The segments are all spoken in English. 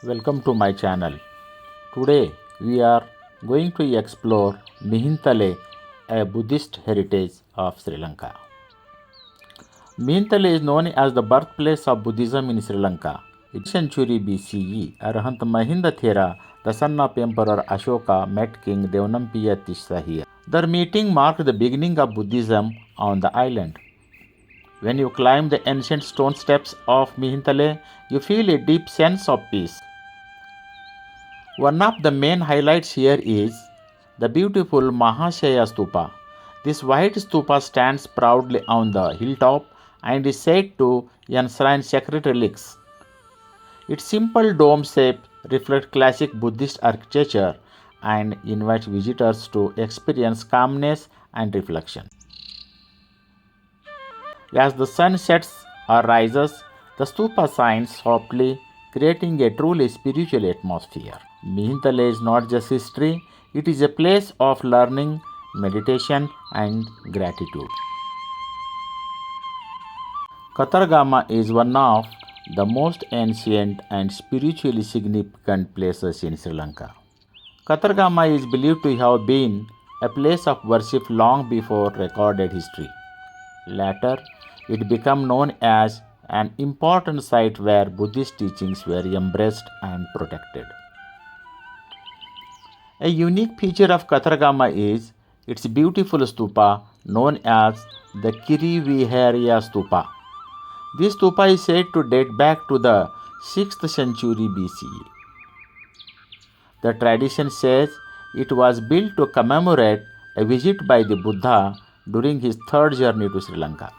Welcome to my channel. Today we are going to explore Mihintale, a Buddhist heritage of Sri Lanka. Mihintale is known as the birthplace of Buddhism in Sri Lanka. In century BCE, Arahant Mahinda Thera, the son of Emperor Ashoka, met King Devanampiya Tissa here. Their meeting marked the beginning of Buddhism on the island. When you climb the ancient stone steps of Mihintale, you feel a deep sense of peace. One of the main highlights here is the beautiful Mahashaya Stupa. This white stupa stands proudly on the hilltop and is said to enshrine sacred relics. Its simple dome shape reflects classic Buddhist architecture and invites visitors to experience calmness and reflection. As the sun sets or rises, the stupa shines softly, creating a truly spiritual atmosphere. Mihintale is not just history, it is a place of learning, meditation, and gratitude. Katargama is one of the most ancient and spiritually significant places in Sri Lanka. Katargama is believed to have been a place of worship long before recorded history. Later, it became known as an important site where Buddhist teachings were embraced and protected. A unique feature of Katargama is its beautiful stupa known as the Kiriviharya Stupa. This stupa is said to date back to the 6th century BCE. The tradition says it was built to commemorate a visit by the Buddha during his third journey to Sri Lanka.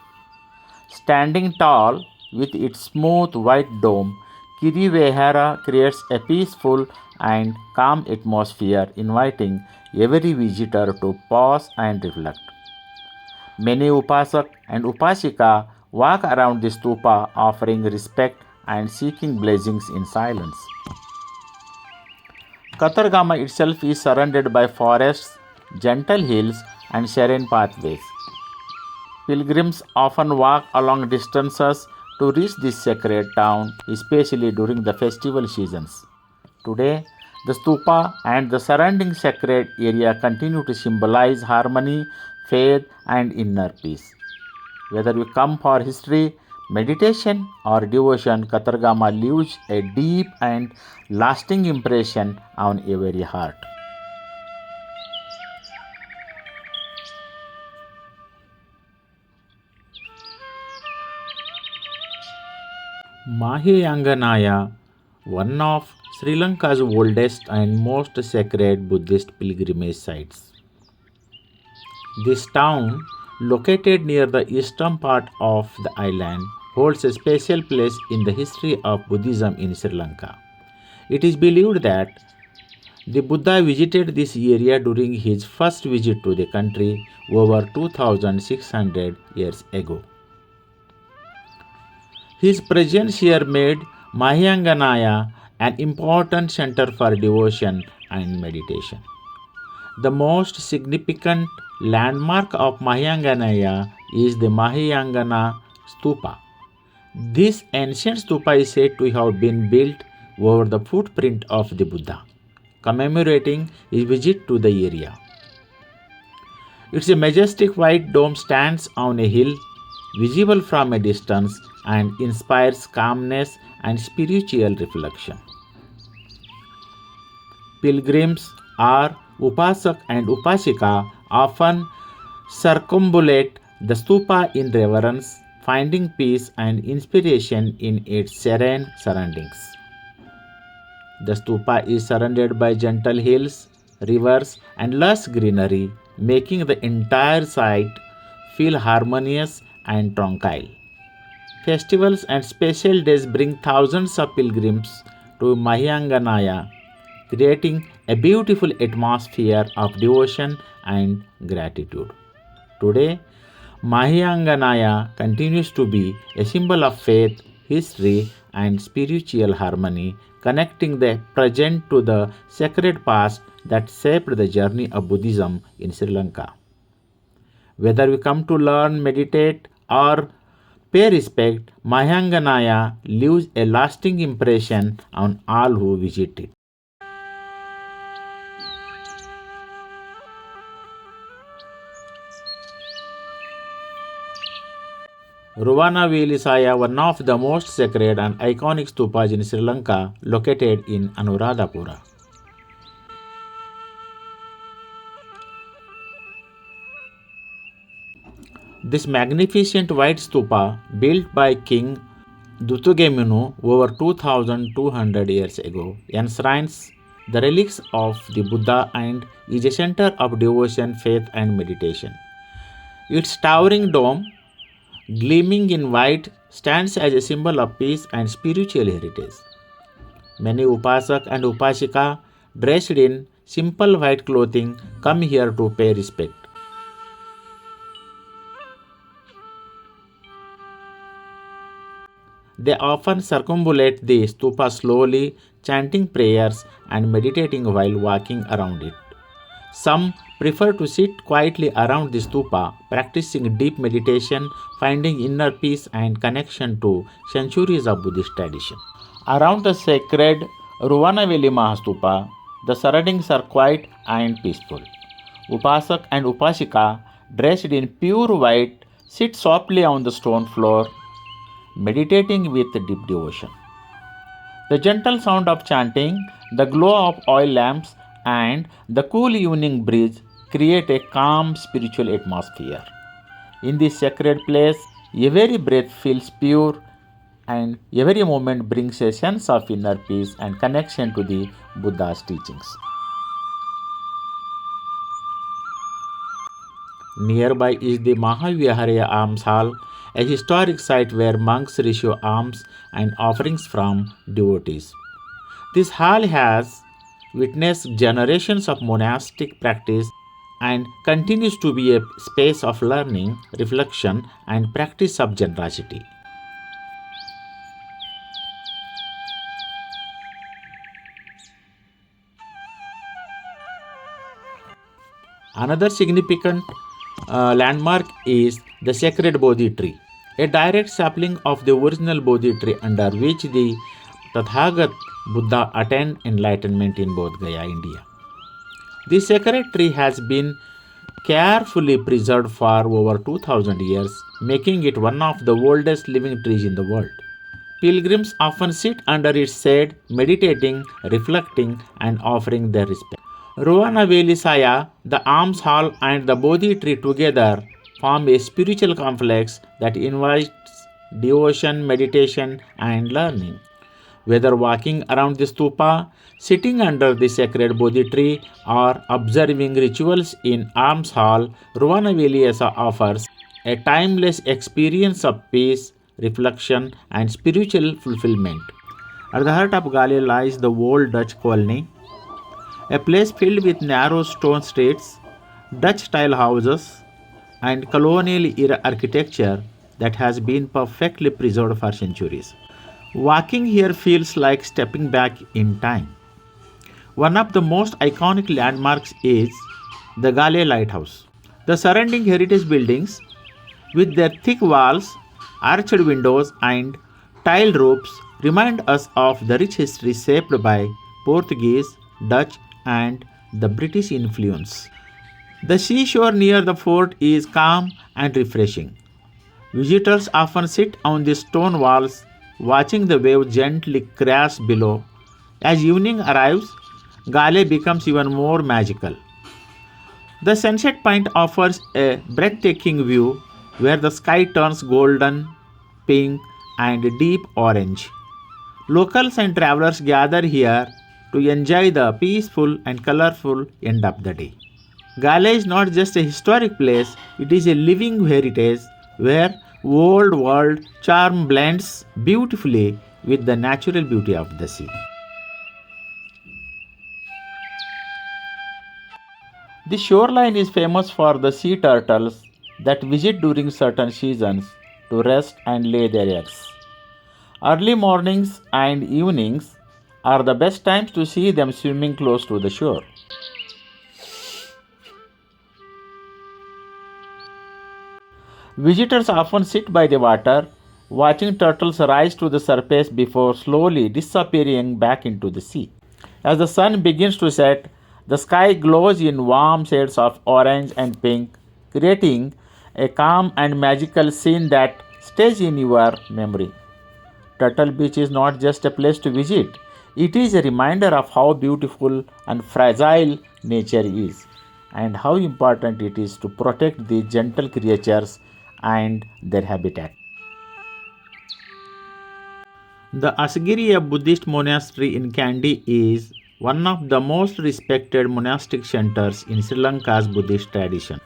Standing tall with its smooth white dome, Kirivihara creates a peaceful and calm atmosphere, inviting every visitor to pause and reflect. Many upasak and upasika walk around the stupa offering respect and seeking blessings in silence. Katargama itself is surrounded by forests, gentle hills, and serene pathways. Pilgrims often walk long distances to reach this sacred town, especially during the festival seasons. Today, the stupa and the surrounding sacred area continue to symbolize harmony, faith, and inner peace. Whether you come for history, meditation, or devotion, Katargama leaves a deep and lasting impression on every heart. Mahayanganaya, one of Sri Lanka's oldest and most sacred Buddhist pilgrimage sites. This town, located near the eastern part of the island, holds a special place in the history of Buddhism in Sri Lanka. It is believed that the Buddha visited this area during his first visit to the country over 2600 years ago. His presence here made Mahayanganaya an important center for devotion and meditation. The most significant landmark of Mahayanganaya is the Mahayangana Stupa. This ancient stupa is said to have been built over the footprint of the Buddha, commemorating his visit to the area. Its majestic white dome stands on a hill, visible from a distance, and inspires calmness and spiritual reflection. Pilgrims or upasak and upasika often circumambulate the stupa in reverence, finding peace and inspiration in its serene surroundings. The stupa is surrounded by gentle hills, rivers, and lush greenery, making the entire site feel harmonious and tranquil. Festivals and special days bring thousands of pilgrims to Mahayanganaya, creating a beautiful atmosphere of devotion and gratitude. Today, Mahayanganaya continues to be a symbol of faith, history, and spiritual harmony, connecting the present to the sacred past that shaped the journey of Buddhism in Sri Lanka. Whether we come to learn, meditate, or pay respect, Mahanganaya leaves a lasting impression on all who visit it. Ruwanwelisaya, one of the most sacred and iconic stupas in Sri Lanka, located in Anuradhapura. This magnificent white stupa, built by King Dutugemunu over 2200 years ago, enshrines the relics of the Buddha and is a center of devotion, faith, and meditation. Its towering dome, gleaming in white, stands as a symbol of peace and spiritual heritage. Many Upasak and Upasika, dressed in simple white clothing, come here to pay respect. They often circumambulate the stupa slowly, chanting prayers and meditating while walking around it. Some prefer to sit quietly around the stupa, practicing deep meditation, finding inner peace and connection to centuries of Buddhist tradition. Around the sacred Ruwanwelisaya Stupa, the surroundings are quiet and peaceful. Upasak and Upasika, dressed in pure white, sit softly on the stone floor, meditating with deep devotion. The gentle sound of chanting, the glow of oil lamps, and the cool evening breeze create a calm spiritual atmosphere. In this sacred place, every breath feels pure and every moment brings a sense of inner peace and connection to the Buddha's teachings. Nearby is the Mahaviharaya Alms Hall, a historic site where monks receive alms and offerings from devotees. This hall has witnessed generations of monastic practice and continues to be a space of learning, reflection, and practice of generosity. Another significant landmark is the sacred Bodhi tree, a direct sapling of the original Bodhi tree under which the Tathagat Buddha attained enlightenment in Bodh Gaya, India. This sacred tree has been carefully preserved for over 2000 years, making it one of the oldest living trees in the world. Pilgrims often sit under its shade, meditating, reflecting, and offering their respect. Ruwanwelisaya, the alms hall, and the Bodhi tree together form a spiritual complex that invites devotion, meditation, and learning. Whether walking around the stupa, sitting under the sacred Bodhi tree, or observing rituals in alms hall, Ruwanwelisaya offers a timeless experience of peace, reflection, and spiritual fulfillment. At the heart of Galle lies the old Dutch colony, a place filled with narrow stone streets, Dutch style houses, and colonial era architecture that has been perfectly preserved for centuries. Walking here feels like stepping back in time. One of the most iconic landmarks is the Galle Lighthouse. The surrounding heritage buildings, with their thick walls, arched windows, and tiled roofs, remind us of the rich history shaped by Portuguese, Dutch, and the British influence. The seashore near the fort is calm and refreshing. Visitors often sit on the stone walls, watching the waves gently crash below. As evening arrives, Galle becomes even more magical. The sunset point offers a breathtaking view where the sky turns golden, pink, and deep orange. Locals and travelers gather here to enjoy the peaceful and colorful end of the day. Galle is not just a historic place, it is a living heritage where old world charm blends beautifully with the natural beauty of the sea. The shoreline is famous for the sea turtles that visit during certain seasons to rest and lay their eggs. Early mornings and evenings are the best times to see them swimming close to the shore. Visitors often sit by the water, watching turtles rise to the surface before slowly disappearing back into the sea. As the sun begins to set, the sky glows in warm shades of orange and pink, creating a calm and magical scene that stays in your memory. Turtle Beach is not just a place to visit, it is a reminder of how beautiful and fragile nature is and how important it is to protect the gentle creatures and their habitat. The Asgiriya Buddhist Monastery in Kandy is one of the most respected monastic centers in Sri Lanka's Buddhist tradition.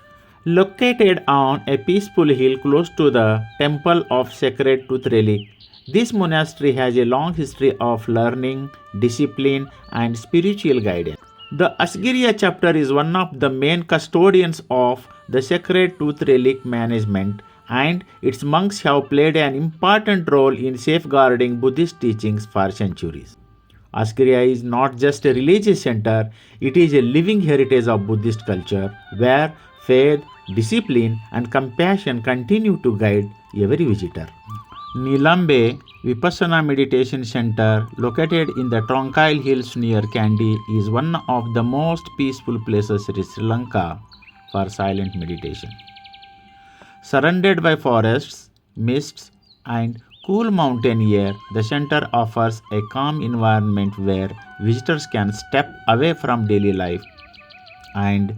Located on a peaceful hill close to the temple of Sacred Tooth Relic, this monastery has a long history of learning, discipline, and spiritual guidance. The Asgiriya chapter is one of the main custodians of the Sacred Tooth Relic management, and its monks have played an important role in safeguarding Buddhist teachings for centuries. Asgiriya is not just a religious center, it is a living heritage of Buddhist culture where faith, discipline, and compassion continue to guide every visitor. Nilambe Vipassana Meditation Centre, located in the Tranquil Hills near Kandy, is one of the most peaceful places in Sri Lanka for silent meditation. Surrounded by forests, mists, and cool mountain air, the center offers a calm environment where visitors can step away from daily life and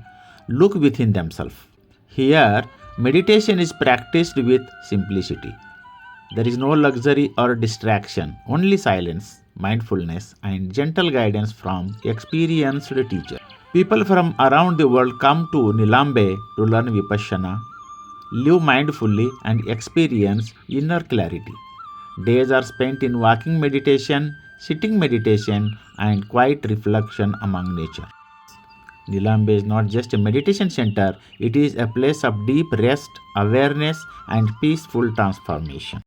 look within themselves. Here, meditation is practiced with simplicity. There is no luxury or distraction, only silence, mindfulness, and gentle guidance from experienced teachers. People from around the world come to Nilambe to learn Vipassana, live mindfully, and experience inner clarity. Days are spent in walking meditation, sitting meditation, and quiet reflection among nature. Nilambe is not just a meditation center, it is a place of deep rest, awareness, and peaceful transformation.